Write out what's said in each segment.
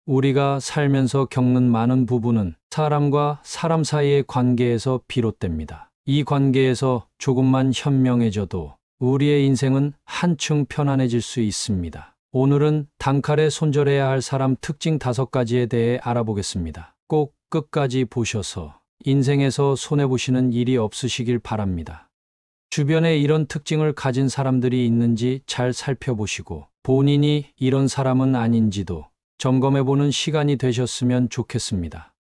우리가 살면서 겪는 많은 부분은 사람과 사람 사이의 관계에서 비롯됩니다. 이 관계에서 조금만 현명해져도 우리의 인생은 한층 편안해질 수 있습니다. 오늘은 단칼에 손절해야 할 사람 특징 5가지에 대해 알아보겠습니다. 꼭 끝까지 보셔서 인생에서 손해보시는 일이 없으시길 바랍니다. 주변에 이런 특징을 가진 사람들이 있는지 잘 살펴보시고 본인이 이런 사람은 아닌지도 점검해보는 시간이 되셨으면 좋겠습니다.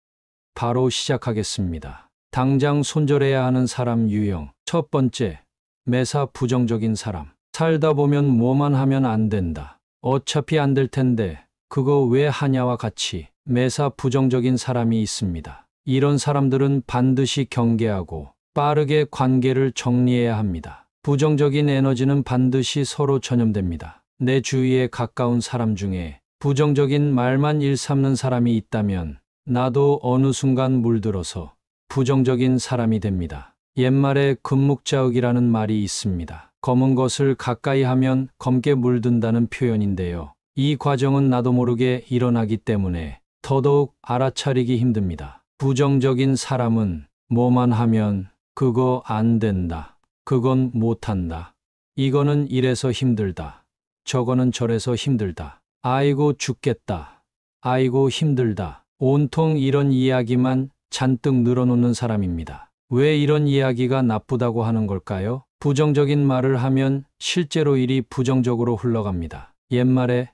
바로 시작하겠습니다. 당장 손절해야 하는 사람 유형. 첫 번째, 매사 부정적인 사람. 살다 보면 뭐만 하면 안 된다. 어차피 안 될 텐데 그거 왜 하냐와 같이 매사 부정적인 사람이 있습니다. 이런 사람들은 반드시 경계하고 빠르게 관계를 정리해야 합니다. 부정적인 에너지는 반드시 서로 전염됩니다. 내 주위에 가까운 사람 중에 부정적인 말만 일삼는 사람이 있다면 나도 어느 순간 물들어서 부정적인 사람이 됩니다. 옛말에 금묵자욱이라는 말이 있습니다. 검은 것을 가까이 하면 검게 물든다는 표현인데요. 이 과정은 나도 모르게 일어나기 때문에 더더욱 알아차리기 힘듭니다. 부정적인 사람은 뭐만 하면 그거 안 된다. 그건 못한다. 이거는 이래서 힘들다. 저거는 저래서 힘들다. 아이고 죽겠다. 아이고 힘들다. 온통 이런 이야기만 잔뜩 늘어놓는 사람입니다. 왜 이런 이야기가 나쁘다고 하는 걸까요? 부정적인 말을 하면 실제로 일이 부정적으로 흘러갑니다. 옛말에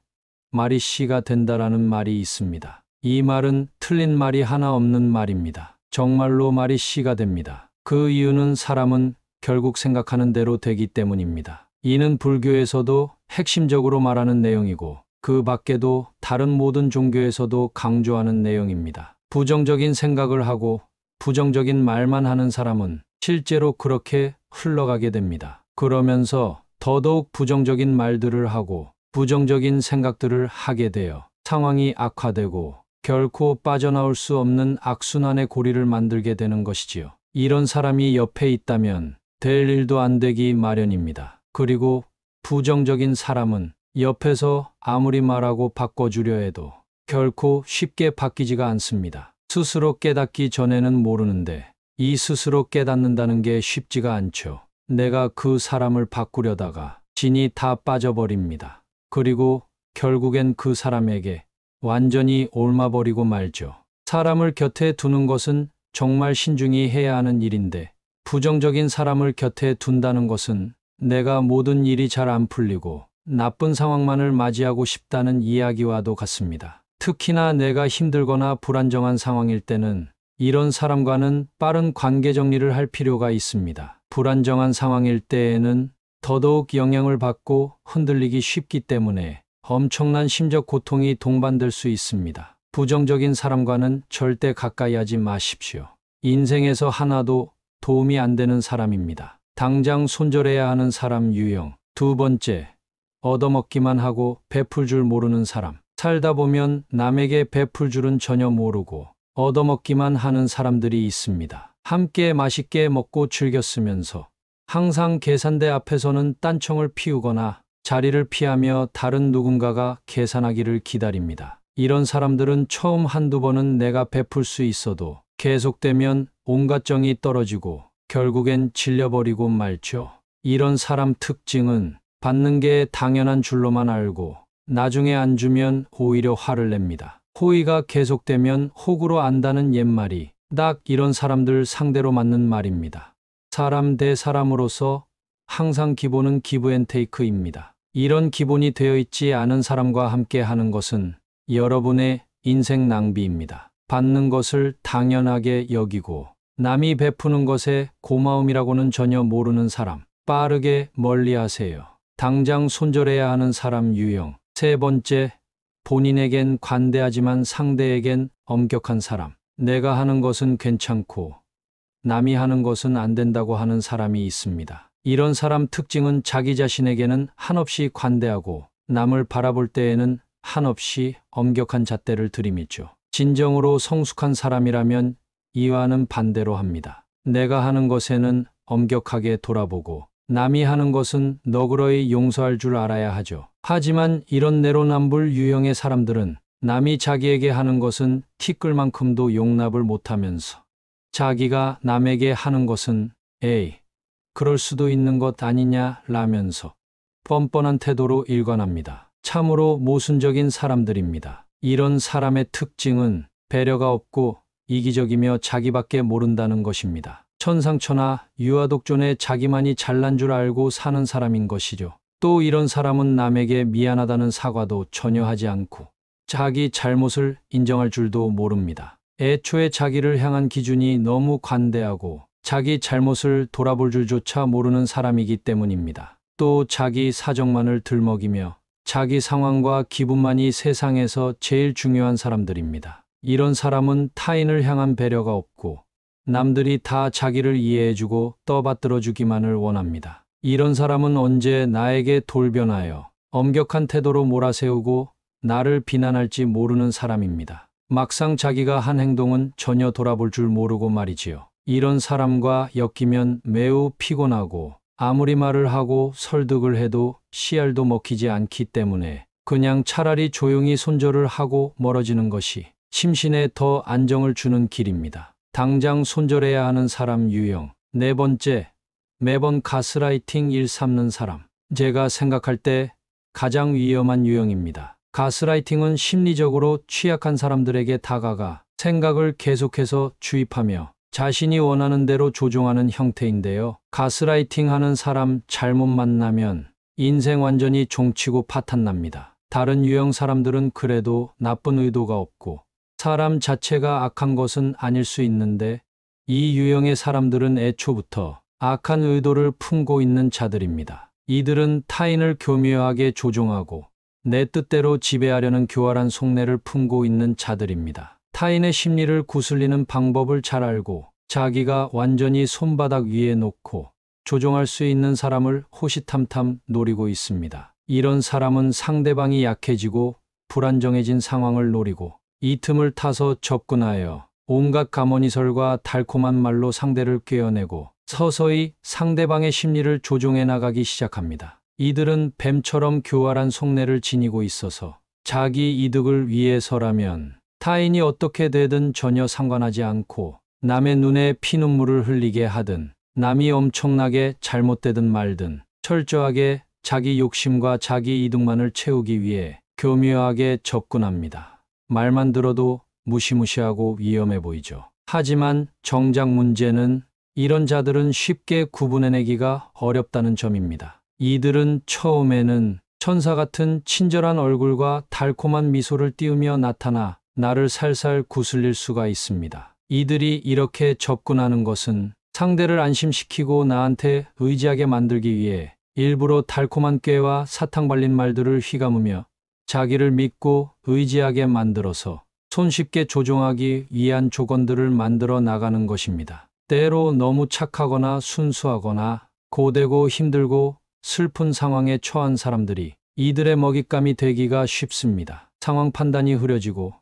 말이 씨가 된다라는 말이 있습니다. 이 말은 틀린 말이 하나 없는 말입니다. 정말로 말이 씨가 됩니다. 그 이유는 사람은 결국 생각하는 대로 되기 때문입니다. 이는 불교에서도 핵심적으로 말하는 내용이고 그 밖에도 다른 모든 종교에서도 강조하는 내용입니다. 부정적인 생각을 하고 부정적인 말만 하는 사람은 실제로 그렇게 흘러가게 됩니다. 그러면서 더더욱 부정적인 말들을 하고 부정적인 생각들을 하게 되어 상황이 악화되고 결코 빠져나올 수 없는 악순환의 고리를 만들게 되는 것이지요. 이런 사람이 옆에 있다면 될 일도 안 되기 마련입니다. 그리고 부정적인 사람은 옆에서 아무리 말하고 바꿔주려 해도 결코 쉽게 바뀌지가 않습니다. 스스로 깨닫기 전에는 모르는데 이 스스로 깨닫는다는 게 쉽지가 않죠. 내가 그 사람을 바꾸려다가 진이 다 빠져버립니다. 그리고 결국엔 그 사람에게 완전히 옮아버리고 말죠. 사람을 곁에 두는 것은 정말 신중히 해야 하는 일인데 부정적인 사람을 곁에 둔다는 것은 내가 모든 일이 잘 안 풀리고 나쁜 상황만을 맞이하고 싶다는 이야기와도 같습니다. 특히나 내가 힘들거나 불안정한 상황일 때는 이런 사람과는 빠른 관계 정리를 할 필요가 있습니다. 불안정한 상황일 때에는 더더욱 영향을 받고 흔들리기 쉽기 때문에 엄청난 심적 고통이 동반될 수 있습니다. 부정적인 사람과는 절대 가까이 하지 마십시오. 인생에서 하나도 도움이 안 되는 사람입니다. 당장 손절해야 하는 사람 유형. 두 번째, 얻어먹기만 하고 베풀 줄 모르는 사람. 살다 보면 남에게 베풀 줄은 전혀 모르고 얻어먹기만 하는 사람들이 있습니다. 함께 맛있게 먹고 즐겼으면서 항상 계산대 앞에서는 딴청을 피우거나 자리를 피하며 다른 누군가가 계산하기를 기다립니다. 이런 사람들은 처음 한두 번은 내가 베풀 수 있어도 계속되면 온갖 정이 떨어지고 결국엔 질려버리고 말죠. 이런 사람 특징은 받는 게 당연한 줄로만 알고 나중에 안 주면 오히려 화를 냅니다. 호의가 계속되면 혹으로 안다는 옛말이 딱 이런 사람들 상대로 맞는 말입니다. 사람 대 사람으로서 항상 기본은 기브앤테이크입니다. 이런 기본이 되어 있지 않은 사람과 함께 하는 것은 여러분의 인생 낭비입니다. 받는 것을 당연하게 여기고 남이 베푸는 것에 고마움이라고는 전혀 모르는 사람, 빠르게 멀리하세요. 당장 손절해야 하는 사람 유형. 세 번째, 본인에겐 관대하지만 상대에겐 엄격한 사람. 내가 하는 것은 괜찮고 남이 하는 것은 안 된다고 하는 사람이 있습니다. 이런 사람 특징은 자기 자신에게는 한없이 관대하고 남을 바라볼 때에는 한없이 엄격한 잣대를 들이밀죠. 진정으로 성숙한 사람이라면 이와는 반대로 합니다. 내가 하는 것에는 엄격하게 돌아보고 남이 하는 것은 너그러이 용서할 줄 알아야 하죠. 하지만 이런 내로남불 유형의 사람들은 남이 자기에게 하는 것은 티끌만큼도 용납을 못하면서 자기가 남에게 하는 것은 에이, 그럴 수도 있는 것 아니냐 라면서 뻔뻔한 태도로 일관합니다. 참으로 모순적인 사람들입니다. 이런 사람의 특징은 배려가 없고 이기적이며 자기밖에 모른다는 것입니다. 천상천하 유아독존에 자기만이 잘난 줄 알고 사는 사람인 것이죠. 또 이런 사람은 남에게 미안하다는 사과도 전혀 하지 않고 자기 잘못을 인정할 줄도 모릅니다. 애초에 자기를 향한 기준이 너무 관대하고 자기 잘못을 돌아볼 줄조차 모르는 사람이기 때문입니다. 또 자기 사정만을 들먹이며 자기 상황과 기분만이 세상에서 제일 중요한 사람들입니다. 이런 사람은 타인을 향한 배려가 없고 남들이 다 자기를 이해해주고 떠받들어주기만을 원합니다. 이런 사람은 언제 나에게 돌변하여 엄격한 태도로 몰아세우고 나를 비난할지 모르는 사람입니다. 막상 자기가 한 행동은 전혀 돌아볼 줄 모르고 말이지요. 이런 사람과 엮이면 매우 피곤하고 아무리 말을 하고 설득을 해도 씨알도 먹히지 않기 때문에 그냥 차라리 조용히 손절을 하고 멀어지는 것이 심신에 더 안정을 주는 길입니다. 당장 손절해야 하는 사람 유형. 네 번째, 매번 가스라이팅 일 삼는 사람. 제가 생각할 때 가장 위험한 유형입니다. 가스라이팅은 심리적으로 취약한 사람들에게 다가가 생각을 계속해서 주입하며 자신이 원하는 대로 조종하는 형태인데요. 가스라이팅 하는 사람 잘못 만나면 인생 완전히 종치고 파탄납니다. 다른 유형 사람들은 그래도 나쁜 의도가 없고 사람 자체가 악한 것은 아닐 수 있는데 이 유형의 사람들은 애초부터 악한 의도를 품고 있는 자들입니다. 이들은 타인을 교묘하게 조종하고 내 뜻대로 지배하려는 교활한 속내를 품고 있는 자들입니다. 타인의 심리를 구슬리는 방법을 잘 알고 자기가 완전히 손바닥 위에 놓고 조종할 수 있는 사람을 호시탐탐 노리고 있습니다. 이런 사람은 상대방이 약해지고 불안정해진 상황을 노리고 이 틈을 타서 접근하여 온갖 가모니설과 달콤한 말로 상대를 꿰어내고 서서히 상대방의 심리를 조종해 나가기 시작합니다. 이들은 뱀처럼 교활한 속내를 지니고 있어서 자기 이득을 위해서라면 타인이 어떻게 되든 전혀 상관하지 않고 남의 눈에 피눈물을 흘리게 하든 남이 엄청나게 잘못되든 말든 철저하게 자기 욕심과 자기 이득만을 채우기 위해 교묘하게 접근합니다. 말만 들어도 무시무시하고 위험해 보이죠. 하지만 정작 문제는 이런 자들은 쉽게 구분해내기가 어렵다는 점입니다. 이들은 처음에는 천사 같은 친절한 얼굴과 달콤한 미소를 띄우며 나타나 나를 살살 구슬릴 수가 있습니다. 이들이 이렇게 접근하는 것은 상대를 안심시키고 나한테 의지하게 만들기 위해 일부러 달콤한 꾀와 사탕 발린 말들을 휘감으며 자기를 믿고 의지하게 만들어서 손쉽게 조종하기 위한 조건들을 만들어 나가는 것입니다. 때로 너무 착하거나 순수하거나 고되고 힘들고 슬픈 상황에 처한 사람들이 이들의 먹잇감이 되기가 쉽습니다. 상황 판단이 흐려지고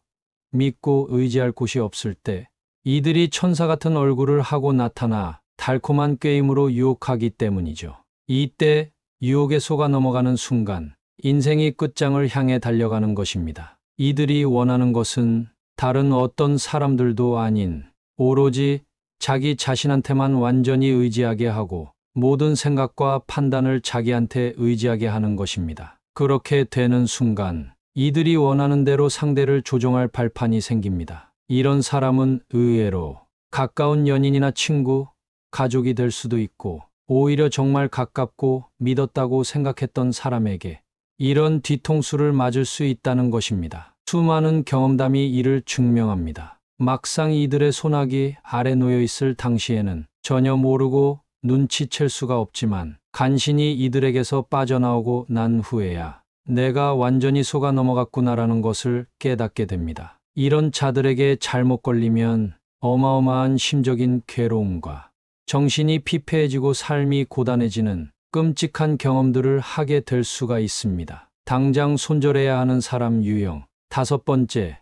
믿고 의지할 곳이 없을 때 이들이 천사 같은 얼굴을 하고 나타나 달콤한 꾀임으로 유혹하기 때문이죠. 이때 유혹에 속아 넘어가는 순간 인생이 끝장을 향해 달려가는 것입니다. 이들이 원하는 것은 다른 어떤 사람들도 아닌 오로지 자기 자신한테만 완전히 의지하게 하고 모든 생각과 판단을 자기한테 의지하게 하는 것입니다. 그렇게 되는 순간 이들이 원하는 대로 상대를 조종할 발판이 생깁니다. 이런 사람은 의외로 가까운 연인이나 친구, 가족이 될 수도 있고 오히려 정말 가깝고 믿었다고 생각했던 사람에게 이런 뒤통수를 맞을 수 있다는 것입니다. 수많은 경험담이 이를 증명합니다. 막상 이들의 손아귀 아래 놓여 있을 당시에는 전혀 모르고 눈치챌 수가 없지만 간신히 이들에게서 빠져나오고 난 후에야 내가 완전히 속아 넘어갔구나라는 것을 깨닫게 됩니다. 이런 자들에게 잘못 걸리면 어마어마한 심적인 괴로움과 정신이 피폐해지고 삶이 고단해지는 끔찍한 경험들을 하게 될 수가 있습니다. 당장 손절해야 하는 사람 유형. 다섯 번째,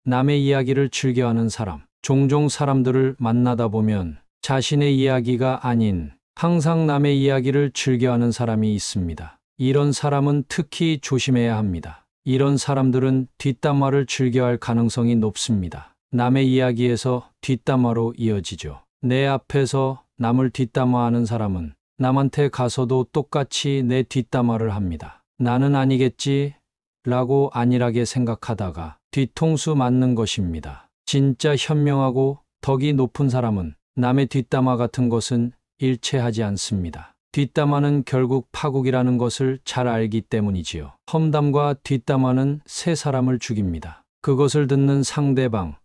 남의 이야기를 즐겨하는 사람. 종종 사람들을 만나다 보면 자신의 이야기가 아닌 항상 남의 이야기를 즐겨하는 사람이 있습니다. 이런 사람은 특히 조심해야 합니다. 이런 사람들은 뒷담화를 즐겨할 가능성이 높습니다. 남의 이야기에서 뒷담화로 이어지죠. 내 앞에서 남을 뒷담화하는 사람은 남한테 가서도 똑같이 내 뒷담화를 합니다. 나는 아니겠지 라고 안일하게 생각하다가 뒤통수 맞는 것입니다. 진짜 현명하고 덕이 높은 사람은 남의 뒷담화 같은 것은 일체하지 않습니다. 뒷담화는 결국 파국이라는 것을 잘 알기 때문이지요. 험담과 뒷담화는 세 사람을 죽입니다. 그것을 듣는 상대방,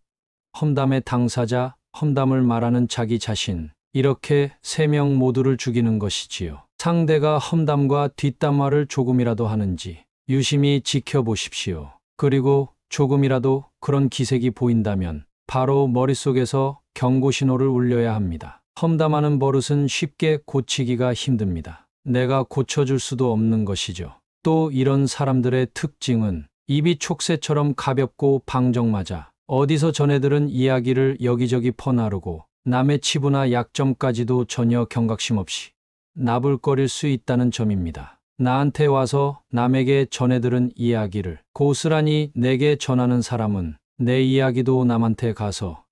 험담의 당사자, 험담을 말하는 자기 자신, 이렇게 세 명 모두를 죽이는 것이지요. 상대가 험담과 뒷담화를 조금이라도 하는지 유심히 지켜보십시오. 그리고 조금이라도 그런 기색이 보인다면 바로 머릿속에서 경고 신호를 울려야 합니다. 험담하는 버릇은 쉽게 고치기가 힘듭니다. 내가 고쳐줄 수도 없는 것이죠. 또 이런 사람들의 특징은 입이 촉새처럼 가볍고 방정맞아 어디서 전해들은 이야기를 여기저기 퍼나르고 남의 치부나 약점까지도 전혀 경각심 없이 나불거릴 수 있다는 점입니다. 나한테 와서 남에게 전해들은 이야기를 고스란히 내게 전하는 사람은 내 이야기도 남한테 가서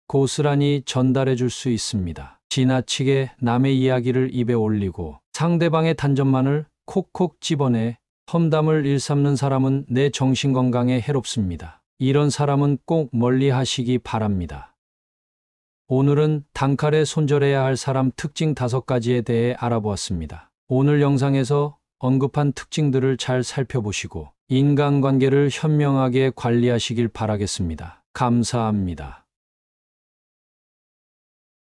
고스란히 전달해 줄 수 있습니다. 지나치게 남의 이야기를 입에 올리고 상대방의 단점만을 콕콕 집어내 험담을 일삼는 사람은 내 정신건강에 해롭습니다. 이런 사람은 꼭 멀리 하시기 바랍니다. 오늘은 단칼에 손절해야 할 사람 특징 5가지에 대해 알아보았습니다. 오늘 영상에서 언급한 특징들을 잘 살펴보시고 인간관계를 현명하게 관리하시길 바라겠습니다. 감사합니다.